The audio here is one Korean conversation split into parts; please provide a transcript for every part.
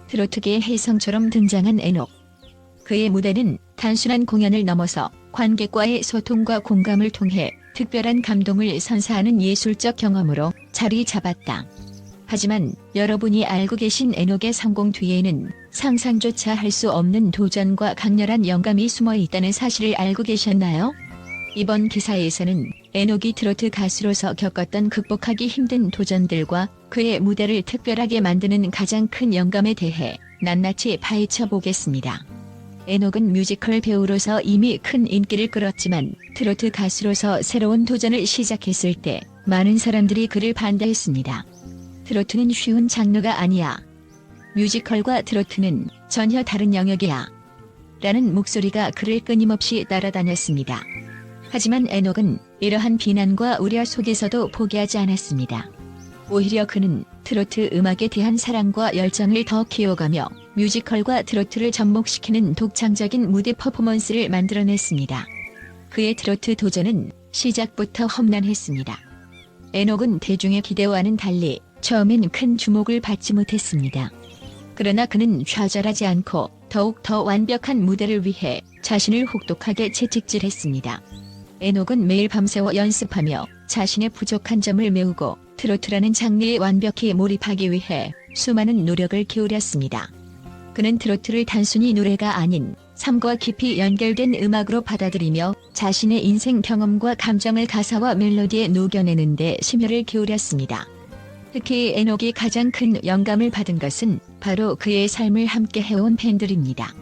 트로트계의 혜성처럼 등장한 에녹. 그의 무대는 단순한 공연을 넘어서 관객과의 소통과 공감을 통해 특별한 감동을 선사하는 예술적 경험으로 자리 잡았다. 하지만 여러분이 알고 계신 에녹의 성공 뒤에는 상상조차 할 수 없는 도전과 강렬한 영감이 숨어 있다는 사실을 알고 계셨나요? 이번 기사에서는 에녹이 트로트 가수로서 겪었던 극복하기 힘든 도전들과 그의 무대를 특별하게 만드는 가장 큰 영감에 대해 낱낱이 파헤쳐 보겠습니다. 에녹은 뮤지컬 배우로서 이미 큰 인기를 끌었지만 트로트 가수로서 새로운 도전을 시작했을 때 많은 사람들이 그를 반대했습니다. 트로트는 쉬운 장르가 아니야. 뮤지컬과 트로트는 전혀 다른 영역이야. 라는 목소리가 그를 끊임없이 따라다녔습니다. 하지만 에녹은 이러한 비난과 우려 속에서도 포기하지 않았습니다. 오히려 그는 트로트 음악에 대한 사랑과 열정을 더 키워가며 뮤지컬과 트로트를 접목시키는 독창적인 무대 퍼포먼스를 만들어냈습니다. 그의 트로트 도전은 시작부터 험난했습니다. 에녹은 대중의 기대와는 달리 처음엔 큰 주목을 받지 못했습니다. 그러나 그는 좌절하지 않고 더욱 더 완벽한 무대를 위해 자신을 혹독하게 채찍질했습니다. 에녹은 매일 밤새워 연습하며 자신의 부족한 점을 메우고 트로트라는 장르에 완벽히 몰입하기 위해 수많은 노력을 기울였습니다. 그는 트로트를 단순히 노래가 아닌 삶과 깊이 연결된 음악으로 받아들이며 자신의 인생 경험과 감정을 가사와 멜로디에 녹여내는 데 심혈을 기울였습니다. 특히 에녹이 가장 큰 영감을 받은 것은 바로 그의 삶을 함께 해온 팬들입니다.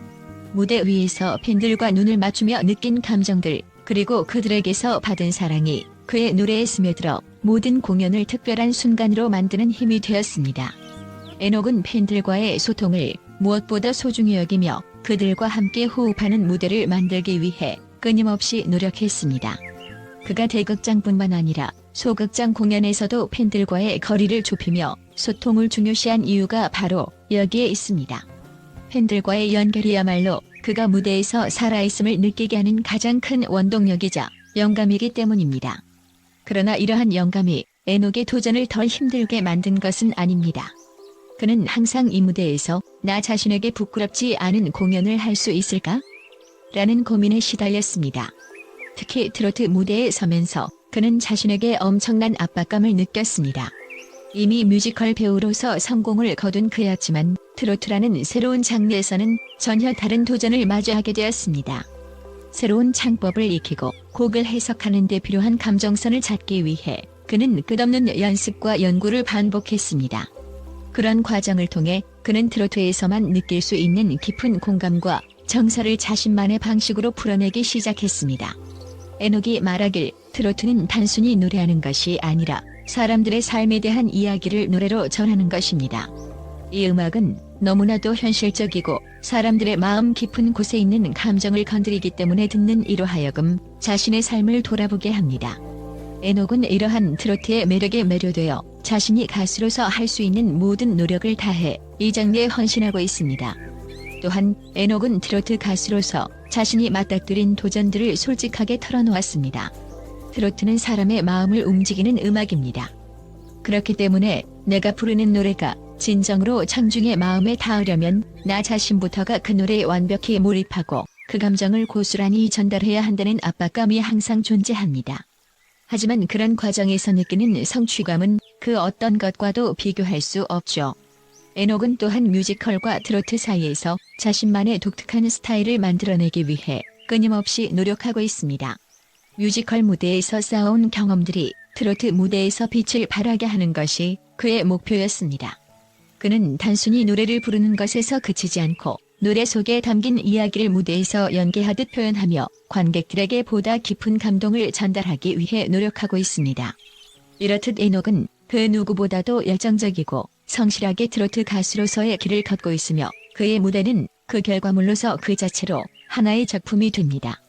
무대 위에서 팬들과 눈을 맞추며 느낀 감정들, 그리고 그들에게서 받은 사랑이 그의 노래에 스며들어 모든 공연을 특별한 순간으로 만드는 힘이 되었습니다. 에녹은 팬들과의 소통을 무엇보다 소중히 여기며 그들과 함께 호흡하는 무대를 만들기 위해 끊임없이 노력했습니다. 그가 대극장뿐만 아니라 소극장 공연에서도 팬들과의 거리를 좁히며 소통을 중요시한 이유가 바로 여기에 있습니다. 팬들과의 연결이야말로 그가 무대에서 살아있음을 느끼게 하는 가장 큰 원동력이자 영감이기 때문입니다. 그러나 이러한 영감이 에녹의 도전을 더 힘들게 만든 것은 아닙니다. 그는 항상 이 무대에서 나 자신에게 부끄럽지 않은 공연을 할 수 있을까? 라는 고민에 시달렸습니다. 특히 트로트 무대에 서면서 그는 자신에게 엄청난 압박감을 느꼈습니다. 이미 뮤지컬 배우로서 성공을 거둔 그였지만 트로트라는 새로운 장르에서는 전혀 다른 도전을 마주하게 되었습니다. 새로운 창법을 익히고 곡을 해석하는 데 필요한 감정선을 찾기 위해 그는 끝없는 연습과 연구를 반복했습니다. 그런 과정을 통해 그는 트로트에서만 느낄 수 있는 깊은 공감과 정서를 자신만의 방식으로 풀어내기 시작했습니다. 에녹이 말하길 트로트는 단순히 노래하는 것이 아니라 사람들의 삶에 대한 이야기를 노래로 전하는 것입니다. 이 음악은 너무나도 현실적이고 사람들의 마음 깊은 곳에 있는 감정을 건드리기 때문에 듣는 이로 하여금 자신의 삶을 돌아보게 합니다. 에녹은 이러한 트로트의 매력에 매료되어 자신이 가수로서 할 수 있는 모든 노력을 다해 이 장르에 헌신하고 있습니다. 또한 에녹은 트로트 가수로서 자신이 맞닥뜨린 도전들을 솔직하게 털어놓았습니다. 트로트는 사람의 마음을 움직이는 음악입니다. 그렇기 때문에 내가 부르는 노래가 진정으로 청중의 마음에 닿으려면 나 자신부터가 그 노래에 완벽히 몰입하고 그 감정을 고스란히 전달해야 한다는 압박감이 항상 존재합니다. 하지만 그런 과정에서 느끼는 성취감은 그 어떤 것과도 비교할 수 없죠. 에녹은 또한 뮤지컬과 트로트 사이에서 자신만의 독특한 스타일을 만들어내기 위해 끊임없이 노력하고 있습니다. 뮤지컬 무대에서 쌓아온 경험들이 트로트 무대에서 빛을 발하게 하는 것이 그의 목표였습니다. 그는 단순히 노래를 부르는 것에서 그치지 않고 노래 속에 담긴 이야기를 무대에서 연기하듯 표현하며 관객들에게 보다 깊은 감동을 전달하기 위해 노력하고 있습니다. 이렇듯 에녹은 그 누구보다도 열정적이고 성실하게 트로트 가수로서의 길을 걷고 있으며 그의 무대는 그 결과물로서 그 자체로 하나의 작품이 됩니다.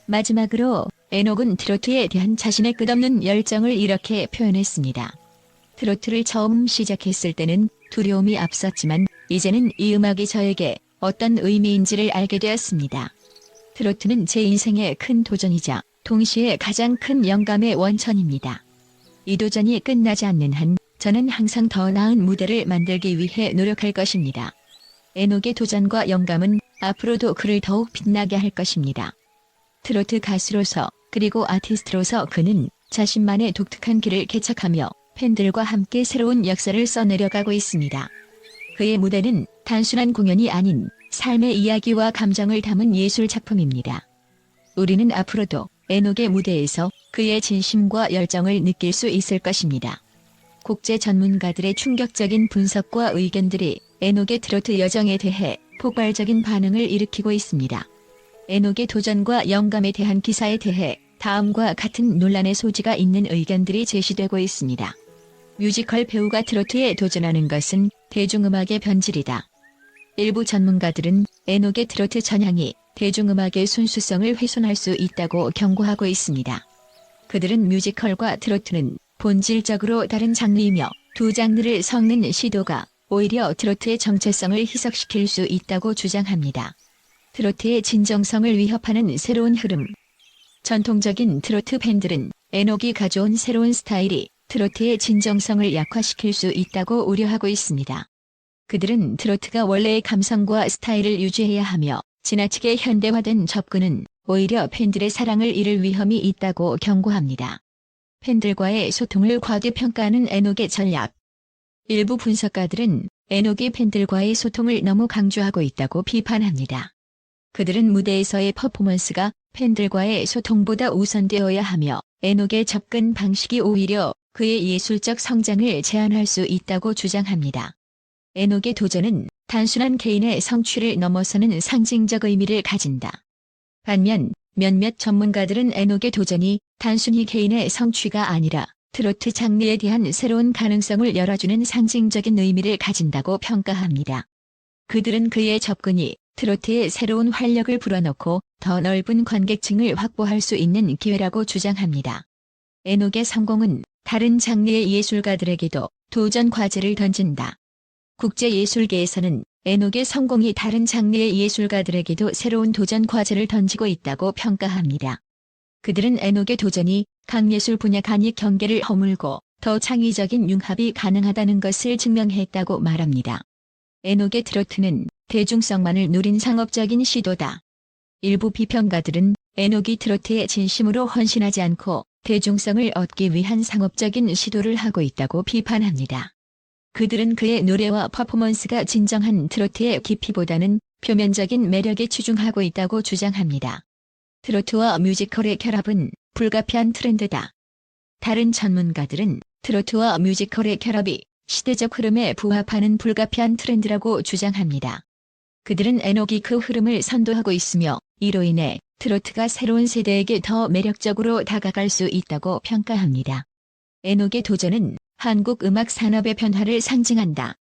마지막으로 에녹은 트로트에 대한 자신의 끝없는 열정을 이렇게 표현했습니다. 트로트를 처음 시작했을 때는 두려움이 앞섰지만 이제는 이 음악이 저에게 어떤 의미인지를 알게 되었습니다. 트로트는 제 인생의 큰 도전이자 동시에 가장 큰 영감의 원천입니다. 이 도전이 끝나지 않는 한 저는 항상 더 나은 무대를 만들기 위해 노력할 것입니다. 에녹의 도전과 영감은 앞으로도 그를 더욱 빛나게 할 것입니다. 트로트 가수로서 그리고 아티스트로서 그는 자신만의 독특한 길을 개척하며 팬들과 함께 새로운 역사를 써내려가고 있습니다. 그의 무대는 단순한 공연이 아닌 삶의 이야기와 감정을 담은 예술 작품입니다. 우리는 앞으로도 에녹의 무대에서 그의 진심과 열정을 느낄 수 있을 것입니다. 국제 전문가들의 충격적인 분석과 의견들이 에녹의 트로트 여정에 대해 폭발적인 반응을 일으키고 있습니다. 에녹의 도전과 영감에 대한 기사에 대해 다음과 같은 논란의 소지가 있는 의견들이 제시되고 있습니다. 뮤지컬 배우가 트로트에 도전하는 것은 대중음악의 변질이다. 일부 전문가들은 에녹의 트로트 전향이 대중음악의 순수성을 훼손할 수 있다고 경고하고 있습니다. 그들은 뮤지컬과 트로트는 본질적으로 다른 장르이며 두 장르를 섞는 시도가 오히려 트로트의 정체성을 희석시킬 수 있다고 주장합니다. 트로트의 진정성을 위협하는 새로운 흐름. 전통적인 트로트 팬들은 에녹이 가져온 새로운 스타일이 트로트의 진정성을 약화시킬 수 있다고 우려하고 있습니다. 그들은 트로트가 원래의 감성과 스타일을 유지해야 하며 지나치게 현대화된 접근은 오히려 팬들의 사랑을 잃을 위험이 있다고 경고합니다. 팬들과의 소통을 과대평가하는 에녹의 전략. 일부 분석가들은 에녹이 팬들과의 소통을 너무 강조하고 있다고 비판합니다. 그들은 무대에서의 퍼포먼스가 팬들과의 소통보다 우선되어야 하며 에녹의 접근 방식이 오히려 그의 예술적 성장을 제한할 수 있다고 주장합니다. 에녹의 도전은 단순한 개인의 성취를 넘어서는 상징적 의미를 가진다. 반면 몇몇 전문가들은 에녹의 도전이 단순히 개인의 성취가 아니라 트로트 장르에 대한 새로운 가능성을 열어주는 상징적인 의미를 가진다고 평가합니다. 그들은 그의 접근이 트로트에 새로운 활력을 불어넣고 더 넓은 관객층을 확보할 수 있는 기회라고 주장합니다. 에녹의 성공은 다른 장르의 예술가들에게도 도전 과제를 던진다. 국제예술계에서는 에녹의 성공이 다른 장르의 예술가들에게도 새로운 도전 과제를 던지고 있다고 평가합니다. 그들은 에녹의 도전이 각 예술 분야 간의 경계를 허물고 더 창의적인 융합이 가능하다는 것을 증명했다고 말합니다. 에녹의 트로트는 대중성만을 누린 상업적인 시도다. 일부 비평가들은 에녹이 트로트에 진심으로 헌신하지 않고 대중성을 얻기 위한 상업적인 시도를 하고 있다고 비판합니다. 그들은 그의 노래와 퍼포먼스가 진정한 트로트의 깊이보다는 표면적인 매력에 치중하고 있다고 주장합니다. 트로트와 뮤지컬의 결합은 불가피한 트렌드다. 다른 전문가들은 트로트와 뮤지컬의 결합이 시대적 흐름에 부합하는 불가피한 트렌드라고 주장합니다. 그들은 에녹이 그 흐름을 선도하고 있으며 이로 인해 트로트가 새로운 세대에게 더 매력적으로 다가갈 수 있다고 평가합니다. 에녹의 도전은 한국 음악 산업의 변화를 상징한다.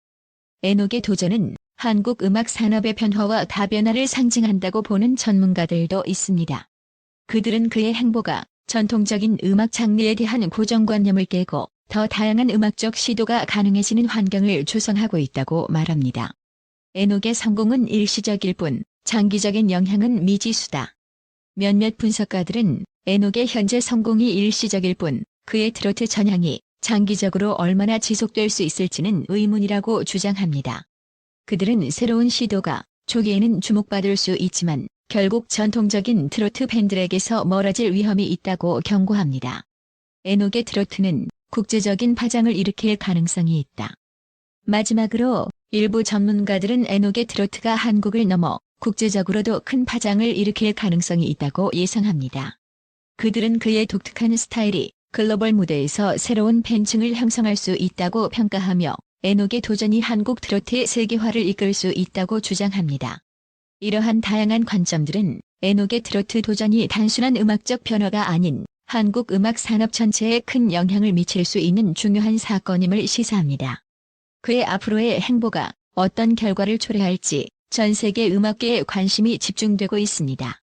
에녹의 도전은 한국 음악 산업의 변화와 다변화를 상징한다고 보는 전문가들도 있습니다. 그들은 그의 행보가 전통적인 음악 장르에 대한 고정관념을 깨고 더 다양한 음악적 시도가 가능해지는 환경을 조성하고 있다고 말합니다. 에녹의 성공은 일시적일 뿐 장기적인 영향은 미지수다. 몇몇 분석가들은 에녹의 현재 성공이 일시적일 뿐 그의 트로트 전향이 장기적으로 얼마나 지속될 수 있을지는 의문이라고 주장합니다. 그들은 새로운 시도가 초기에는 주목받을 수 있지만 결국 전통적인 트로트 팬들에게서 멀어질 위험이 있다고 경고합니다. 에녹의 트로트는 국제적인 파장을 일으킬 가능성이 있다. 마지막으로 일부 전문가들은 에녹의 트로트가 한국을 넘어 국제적으로도 큰 파장을 일으킬 가능성이 있다고 예상합니다. 그들은 그의 독특한 스타일이 글로벌 무대에서 새로운 팬층을 형성할 수 있다고 평가하며 에녹의 도전이 한국 트로트의 세계화를 이끌 수 있다고 주장합니다. 이러한 다양한 관점들은 에녹의 트로트 도전이 단순한 음악적 변화가 아닌 한국 음악 산업 전체에 큰 영향을 미칠 수 있는 중요한 사건임을 시사합니다. 그의 앞으로의 행보가 어떤 결과를 초래할지 전 세계 음악계에 관심이 집중되고 있습니다.